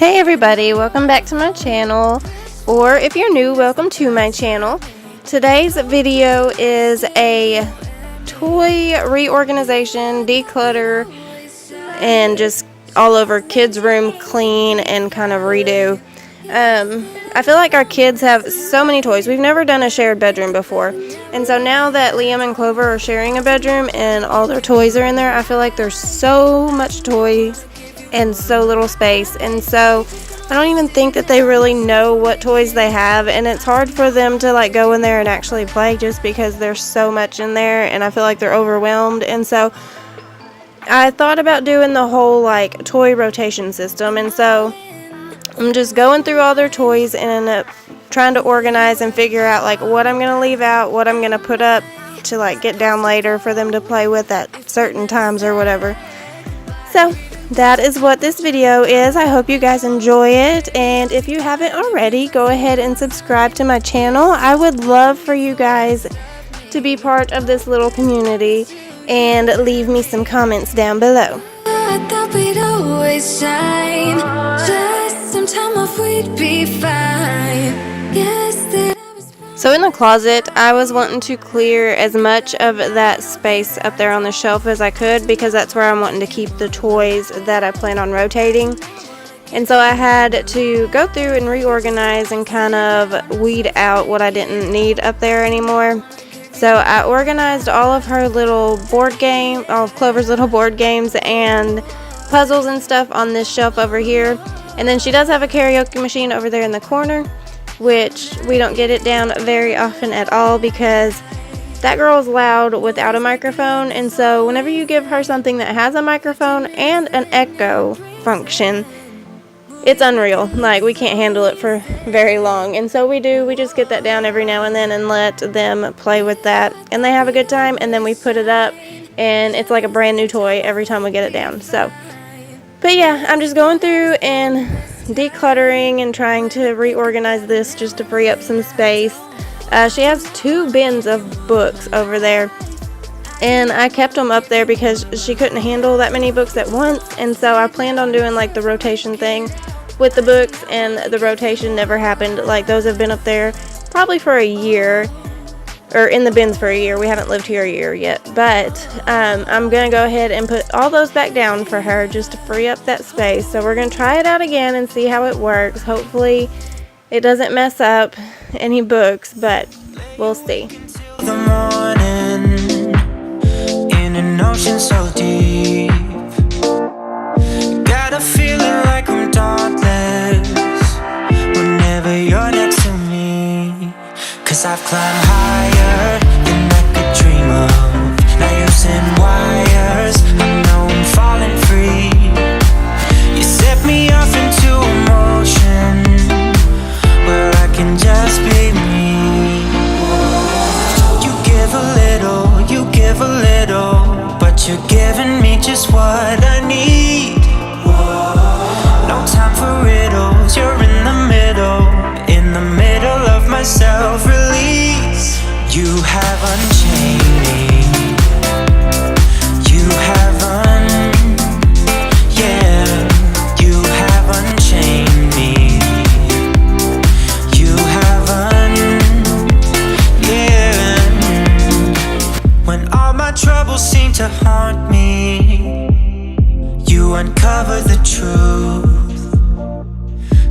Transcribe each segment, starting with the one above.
Hey everybody, welcome back to my channel, or if you're new, welcome to my channel. Today's video is a toy reorganization, declutter, and just all over kids' room clean and kind of redo. I feel like our kids have so many toys. We've never done a shared bedroom before, and so now that Liam and Clover are sharing a bedroom and all their toys are in there, I feel like there's so much toys and so little space, and so I don't even think that they really know what toys they have, and it's hard for them to like go in there and actually play just because there's so much in there, and I feel like they're overwhelmed. And so I thought about doing the whole like toy rotation system, and so I'm just going through all their toys and trying to organize and figure out like what I'm gonna leave out, what I'm gonna put up to like get down later for them to play with at certain times or whatever. So that is what this video is. I hope you guys enjoy it, and if you haven't already, go ahead and subscribe to my channel. I would love for you guys to be part of this little community and leave me some comments down below. I thought we'd always shine, just some time off we'd be fine. So in the closet, I was wanting to clear as much of that space up there on the shelf as I could, because that's where I'm wanting to keep the toys that I plan on rotating. And so I had to go through and reorganize and kind of weed out what I didn't need up there anymore. So I organized all of her little all of Clover's little board games and puzzles and stuff on this shelf over here. And then she does have a karaoke machine over there in the corner, which we don't get it down very often at all because that girl is loud without a microphone. And so whenever you give her something that has a microphone and an echo function, it's unreal. Like, we can't handle it for very long. And so we just get that down every now and then and let them play with that, and they have a good time, and then we put it up and it's like a brand new toy every time we get it down. So, but yeah, I'm just going through and decluttering and trying to reorganize this just to free up some space. She has 2 bins of books over there, and I kept them up there because she couldn't handle that many books at once, and so I planned on doing like the rotation thing with the books, and the rotation never happened. Like, those have been up there probably for a year, or in the bins for a year. We haven't lived here a year yet, but I'm gonna go ahead and put all those back down for her just to free up that space. So we're gonna try it out again and see how it works. Hopefully it doesn't mess up any books, but we'll see. The morning in an ocean so deep, got a feeling like I'm dauntless whenever you're next to me. 'Cause I've climbed higher than I could dream of. Now using wires, I know I'm falling free. You set me off into emotion where I can just be me. You give a little, but you're giving me just what I need. No time for riddles, you're in the middle of my self-release. You have unchained me. You have unchained me. You have When all my troubles seem to haunt me, you uncover the truth.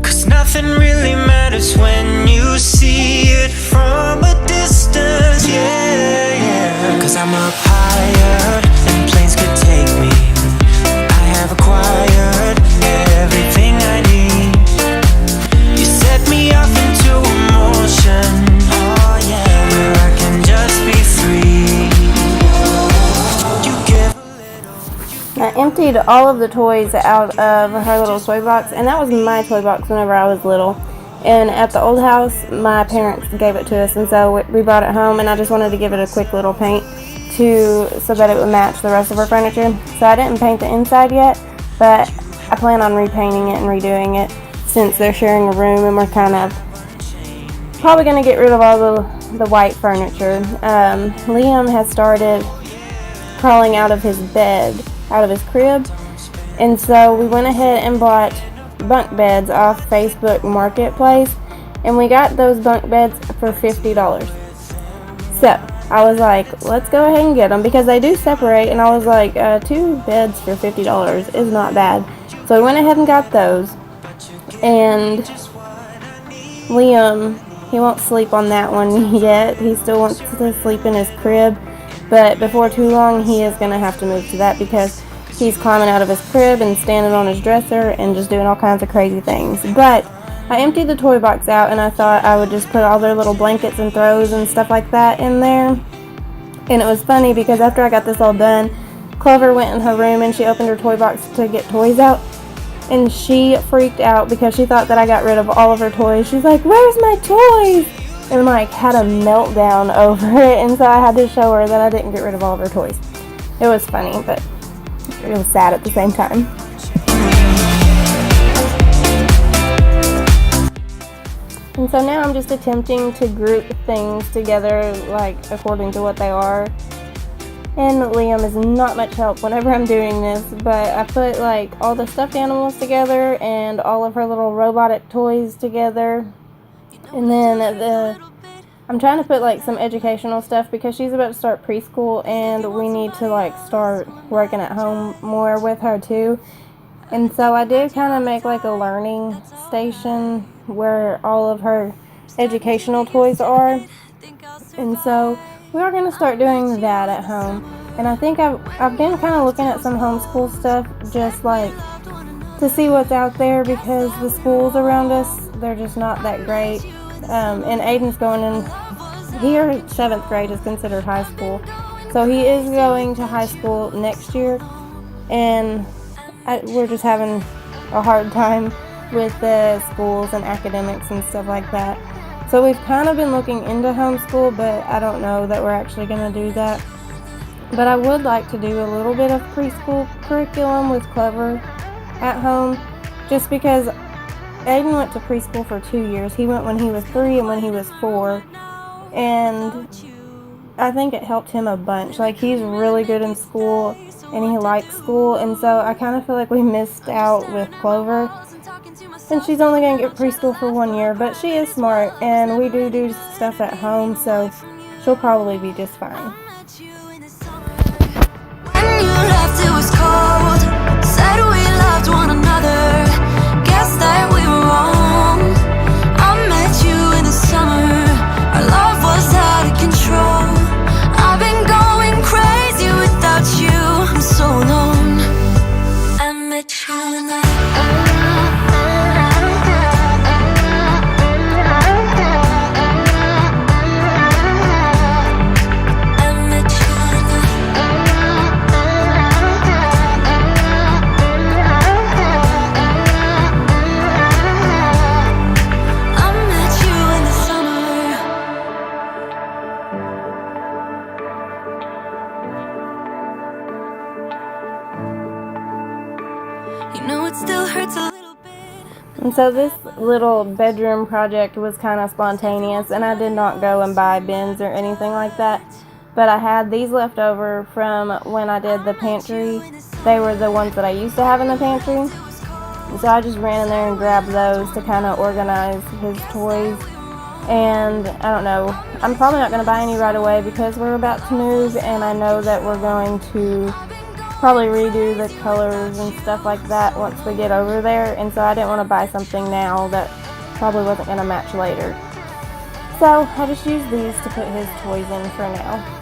'Cause nothing really matters when you see it from a distance, yeah. 'Cause I'm up higher than planes could take me. I have acquired everything I need. You set me off into emotion, oh yeah, where I can just be free. You give I emptied all of the toys out of her little toy box, and that was my toy box whenever I was little. And at the old house, my parents gave it to us, and so we brought it home, and I just wanted to give it a quick little paint so that it would match the rest of her furniture. So I didn't paint the inside yet, but I plan on repainting it and redoing it since they're sharing a room, and we're kind of probably going to get rid of all the white furniture. Liam has started crawling out of his bed, out of his crib, and so we went ahead and bought bunk beds off Facebook Marketplace, and we got those bunk beds for $50. So I was like, let's go ahead and get them because they do separate, and I was like, 2 beds for $50 is not bad. So we went ahead and got those, and Liam, he won't sleep on that one yet. He still wants to sleep in his crib, but before too long he is going to have to move to that because he's climbing out of his crib and standing on his dresser and just doing all kinds of crazy things. But I emptied the toy box out, and I thought I would just put all their little blankets and throws and stuff like that in there. And it was funny because after I got this all done, Clover went in her room and she opened her toy box to get toys out, and she freaked out because she thought that I got rid of all of her toys. She's like, "Where's my toys?" And like had a meltdown over it, and so I had to show her that I didn't get rid of all of her toys. It was funny, but it was sad at the same time. And so now I'm just attempting to group things together like according to what they are. And Liam is not much help whenever I'm doing this, but I put like all the stuffed animals together and all of her little robotic toys together. And then I'm trying to put like some educational stuff because she's about to start preschool and we need to like start working at home more with her too. And so I did kind of make like a learning station where all of her educational toys are. And so we are going to start doing that at home. And I think I've been kind of looking at some homeschool stuff just like to see what's out there because the schools around us, they're just not that great. And Aiden's going in, here 7th grade is considered high school. So he is going to high school next year. And we're just having a hard time with the schools and academics and stuff like that. So we've kind of been looking into homeschool, but I don't know that we're actually going to do that. But I would like to do a little bit of preschool curriculum with Clover at home, just because Aiden went to preschool for 2 years. He went when he was 3 and when he was 4, and I think it helped him a bunch. Like, he's really good in school, and he likes school, and so I kind of feel like we missed out with Clover. And she's only going to get preschool for 1 year, but she is smart, and we do stuff at home, so she'll probably be just fine. When you left, it was cold. Said we loved one another. Guess that we were wrong. I met you in the summer. Our love was out of control. I've been going crazy without you. I'm so alone. I met you in the And so this little bedroom project was kind of spontaneous, and I did not go and buy bins or anything like that. But I had these left over from when I did the pantry. They were the ones that I used to have in the pantry. And so I just ran in there and grabbed those to kind of organize his toys. And I don't know, I'm probably not going to buy any right away because we're about to move, and I know that we're going to probably redo the colors and stuff like that once we get over there, and so I didn't want to buy something now that probably wasn't going to match later. So I just used these to put his toys in for now.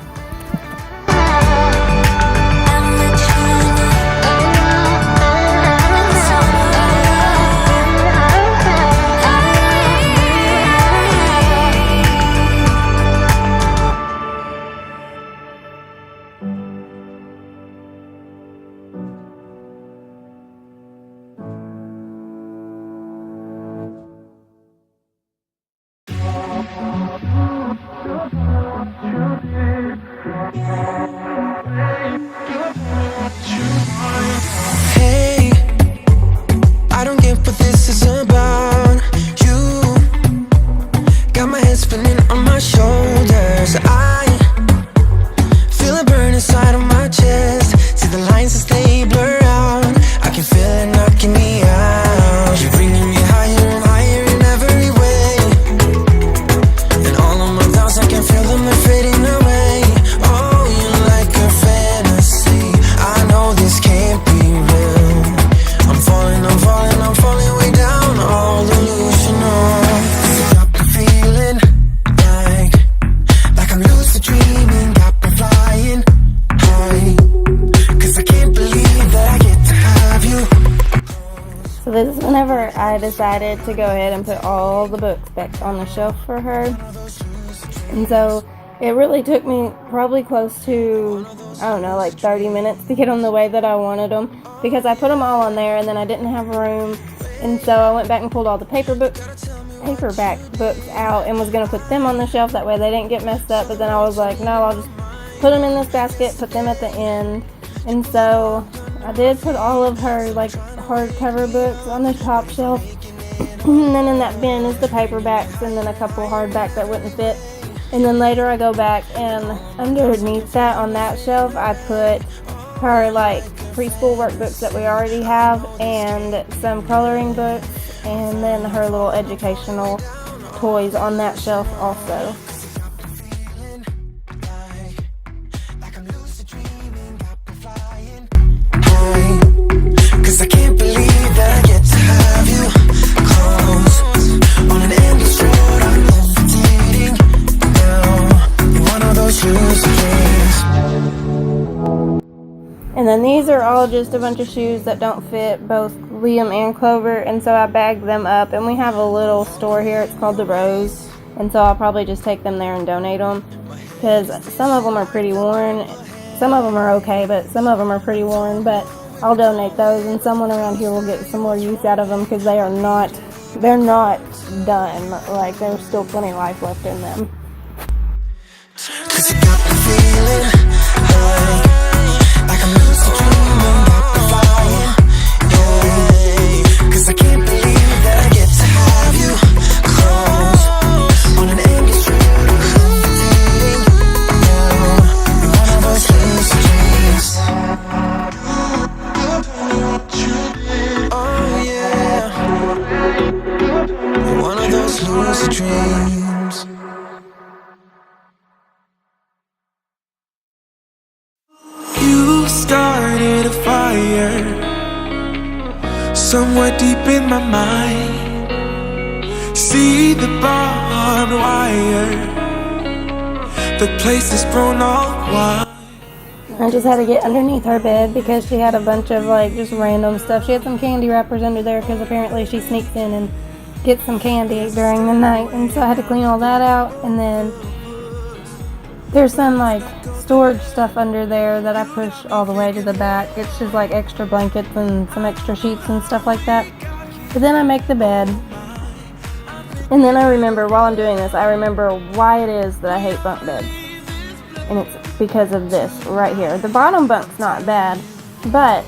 Knocking me out. I decided to go ahead and put all the books back on the shelf for her. And so it really took me probably close to, I don't know, like 30 minutes to get them the way that I wanted them, because I put them all on there and then I didn't have room. And so I went back and pulled all the paperback books out and was going to put them on the shelf. That way they didn't get messed up. But then I was like, no, I'll just put them in this basket, put them at the end. And so I did put all of her like hardcover books on the top shelf. And then in that bin is the paperbacks and then a couple hardback that wouldn't fit. And then later I go back and underneath that on that shelf I put her like preschool workbooks that we already have and some coloring books and then her little educational toys on that shelf also. Cause I can't believe that I get to have you close on an endless road. I'm levitating now. You're one of those lucid dreams. And then these are all just a bunch of shoes that don't fit both Liam and Clover, and so I bagged them up, and we have a little store here, it's called The Rose, and so I'll probably just take them there and donate them, because some of them are pretty worn, some of them are okay, but some of them are pretty worn, but I'll donate those, and someone around here will get some more use out of them, because they're not done, like there's still plenty of life left in them. 'Cause you got me feeling like I'm lucid dreaming, got me flying, yeah. 'Cause I can't believe that I get to have you close on an endless road. I'm levitating now. You're one of those lucid dreams. Oh yeah, you're one of those lucid dreams. You started a fire somewhere deep in my mind. See the barbed wire, the place is grown all wild. I just had to get underneath her bed because she had a bunch of like just random stuff. She had some candy wrappers under there because apparently she sneaks in and gets some candy during the night, and so I had to clean all that out. And then there's some like storage stuff under there that I push all the way to the back. It's just like extra blankets and some extra sheets and stuff like that. But then I make the bed, and then I remember while I'm doing this, I remember why it is that I hate bunk beds, and it's because of this right here. The bottom bunk's not bad, but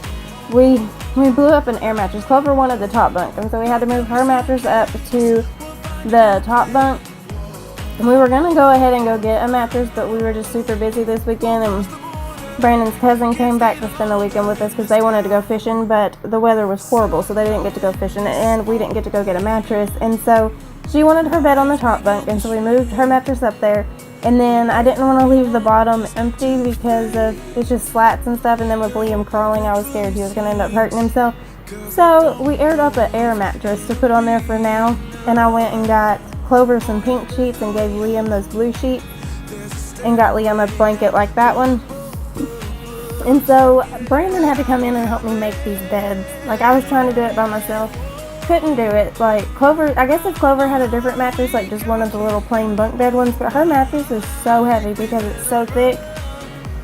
we blew up an air mattress. Clover wanted the top bunk, and so we had to move her mattress up to the top bunk. And we were going to go ahead and go get a mattress, but we were just super busy this weekend, and Brandon's cousin came back to spend the weekend with us because they wanted to go fishing, but the weather was horrible, so they didn't get to go fishing, and we didn't get to go get a mattress. And so she wanted her bed on the top bunk, and so we moved her mattress up there. And then I didn't want to leave the bottom empty because of it's just slats and stuff, and then with Liam crawling, I was scared he was going to end up hurting himself. So we aired up an air mattress to put on there for now, and I went and got Clover some pink sheets and gave Liam those blue sheets and got Liam a blanket like that one. And so Brandon had to come in and help me make these beds. Like, I was trying to do it by myself, couldn't do it. Like Clover, I guess if Clover had a different mattress, like just one of the little plain bunk bed ones, but her mattress is so heavy because it's so thick.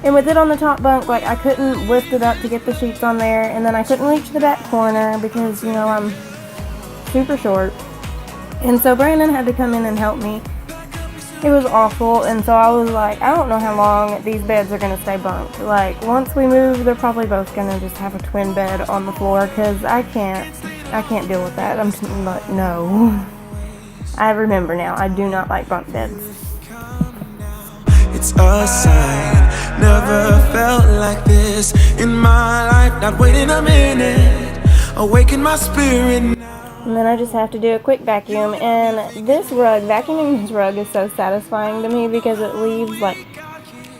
And with it on the top bunk, like I couldn't lift it up to get the sheets on there, and then I couldn't reach the back corner because, you know, I'm super short. And so Brandon had to come in and help me. It was awful, and so I was like, I don't know how long these beds are going to stay bunked. Like, once we move, they're probably both going to just have a twin bed on the floor, because I can't deal with that. I'm just like, no. I remember now, I do not like bunk beds. It's a sign, never felt like this in my life, not waiting a minute, awaken my spirit. And then I just have to do a quick vacuum, and this rug, vacuuming this rug is so satisfying to me because it leaves like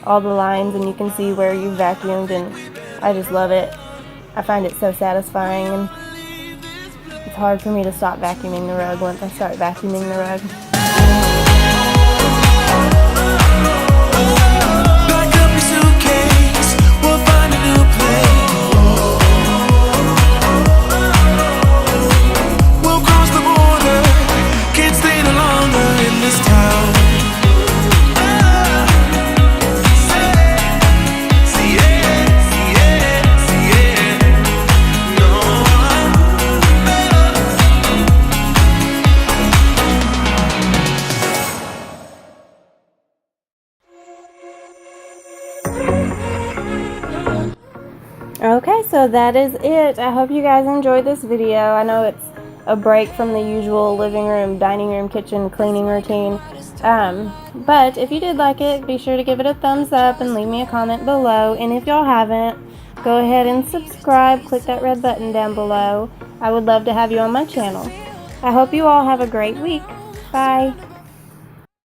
all the lines and you can see where you vacuumed, and I just love it. I find it so satisfying, and it's hard for me to stop vacuuming the rug once I start vacuuming the rug. Pack up your suitcase, we'll find a new place. We'll grow so that is it. I hope you guys enjoyed this video. I know it's a break from the usual living room, dining room, kitchen cleaning routine. But if you did like it, be sure to give it a thumbs up and leave me a comment below. And if y'all haven't, go ahead and subscribe. Click that red button down below. I would love to have you on my channel. I hope you all have a great week. Bye.